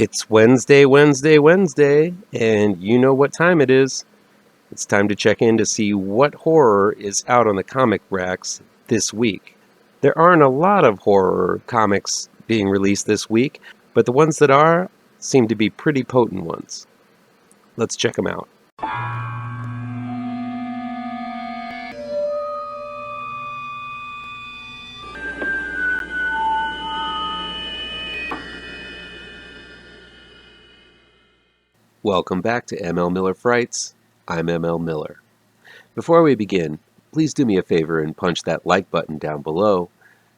It's Wednesday, and you know what time it is. It's time to check in to see what horror is out on the comic racks this week. There aren't a lot of horror comics being released this week, but the ones that are seem to be pretty potent ones. Let's check them out. Welcome back to ML Miller Frights. I'm ML Miller. Before we begin, please do me a favor and punch that like button down below.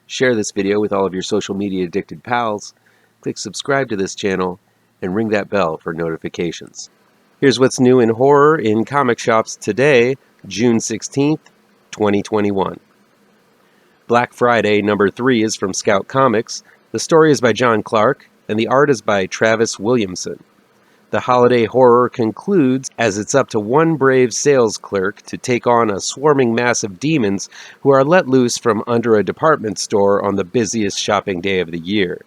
Share this video with all of your social media addicted pals. Click subscribe to this channel and ring that bell for notifications. Here's what's new in horror in comic shops today, June 16th, 2021. Black Friday number 3 is from Scout Comics. The story is by John Clark and the art is by Travis Williamson. The holiday horror concludes as it's up to one brave sales clerk to take on a swarming mass of demons who are let loose from under a department store on the busiest shopping day of the year.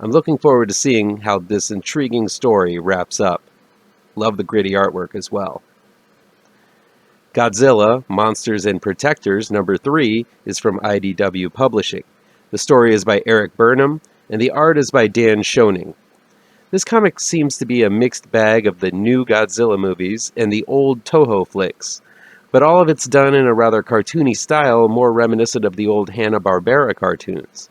I'm looking forward to seeing how this intriguing story wraps up. Love the gritty artwork as well. Godzilla, Monsters and Protectors number 3 is from IDW Publishing. The story is by Erik Burnham and the art is by Dan Schoening. This comic seems to be a mixed bag of the new Godzilla movies and the old Toho flicks, but all of it's done in a rather cartoony style, more reminiscent of the old Hanna-Barbera cartoons.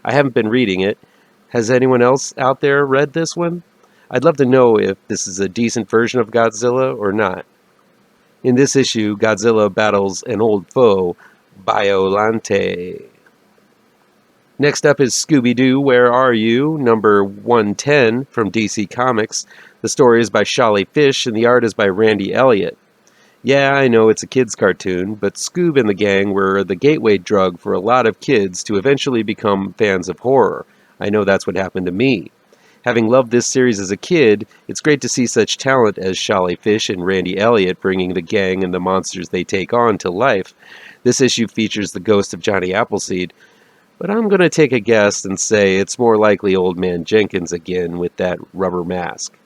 I haven't been reading it. Has anyone else out there read this one? I'd love to know if this is a decent version of Godzilla or not. In this issue, Godzilla battles an old foe, Biollante. Next up is Scooby-Doo, Where Are You? Number 110 from DC Comics. The story is by Sholly Fisch and the art is by Randy Elliott. Yeah, I know it's a kid's cartoon, but Scoob and the gang were the gateway drug for a lot of kids to eventually become fans of horror. I know that's what happened to me. Having loved this series as a kid, it's great to see such talent as Sholly Fisch and Randy Elliott bringing the gang and the monsters they take on to life. This issue features the ghost of Johnny Appleseed, but I'm going to take a guess and say it's more likely Old Man Jenkins again with that rubber mask.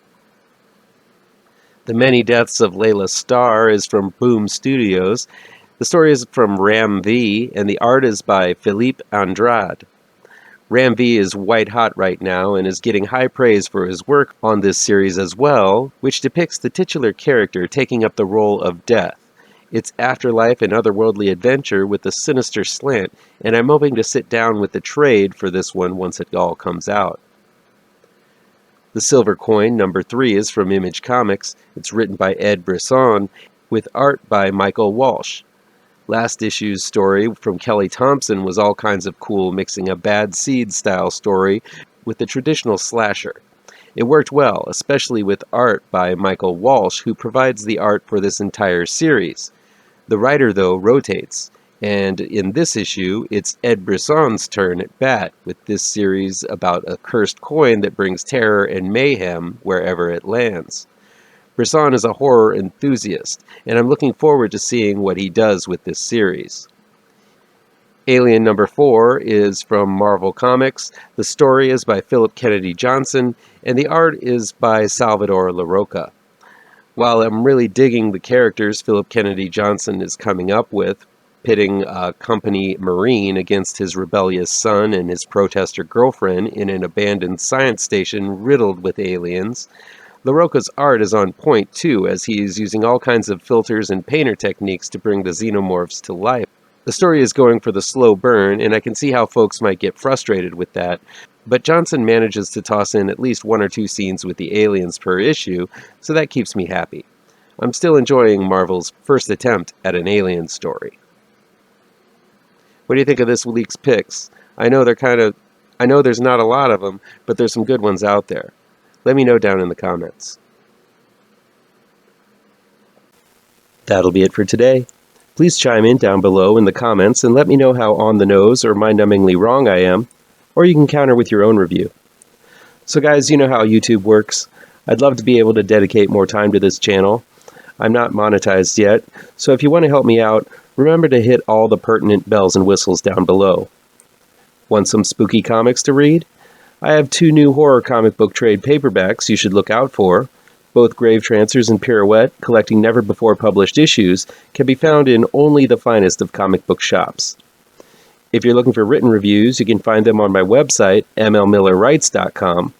The Many Deaths of Laila Starr is from Boom Studios. The story is from Ram V and the art is by Philipe Andrade. Ram V is white hot right now and is getting high praise for his work on this series as well, which depicts the titular character taking up the role of Death. It's afterlife and otherworldly adventure with a sinister slant, and I'm hoping to sit down with the trade for this one once it all comes out. The Silver Coin, number 3, is from Image Comics. It's written by Ed Brisson, with art by Michael Walsh. Last issue's story from Kelly Thompson was all kinds of cool, mixing a Bad Seed style story with the traditional slasher. It worked well, especially with art by Michael Walsh, who provides the art for this entire series. The writer, though, rotates, and in this issue, it's Ed Brisson's turn at bat, with this series about a cursed coin that brings terror and mayhem wherever it lands. Brisson is a horror enthusiast, and I'm looking forward to seeing what he does with this series. Alien number 4 is from Marvel Comics. The story is by Philip Kennedy Johnson, and the art is by Salvador Larroca. While I'm really digging the characters Philip Kennedy Johnson is coming up with, pitting a company Marine against his rebellious son and his protester girlfriend in an abandoned science station riddled with aliens, Larroca's art is on point too, as he is using all kinds of filters and painter techniques to bring the xenomorphs to life. The story is going for the slow burn, and I can see how folks might get frustrated with that, but Johnson manages to toss in at least 1 or 2 scenes with the aliens per issue, so that keeps me happy. I'm still enjoying Marvel's first attempt at an alien story. What do you think of this week's picks? I know there's not a lot of them, but there's some good ones out there. Let me know down in the comments. That'll be it for today. Please chime in down below in the comments and let me know how on the nose or mind-numbingly wrong I am, or you can counter with your own review. So guys, you know how YouTube works. I'd love to be able to dedicate more time to this channel. I'm not monetized yet, so if you want to help me out, remember to hit all the pertinent bells and whistles down below. Want some spooky comics to read? I have 2 new horror comic book trade paperbacks you should look out for. Both Gravetrancers and Pirouette, collecting never-before-published issues, can be found in only the finest of comic book shops. If you're looking for written reviews, you can find them on my website, mlmillerwrites.com.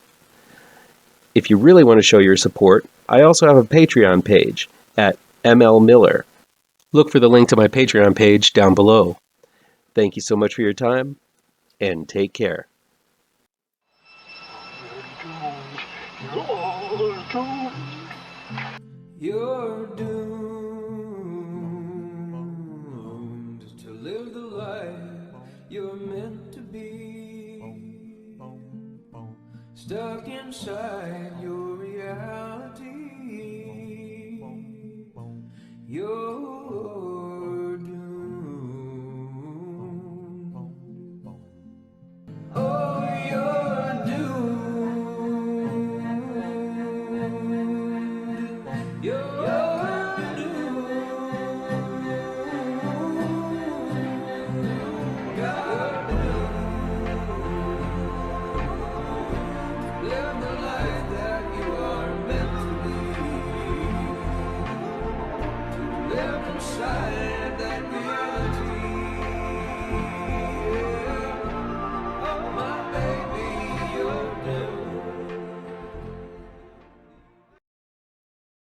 If you really want to show your support, I also have a Patreon page at mlmiller. Look for the link to my Patreon page down below. Thank you so much for your time, and take care. You're doomed to live the life you're meant to be, stuck inside your reality. You're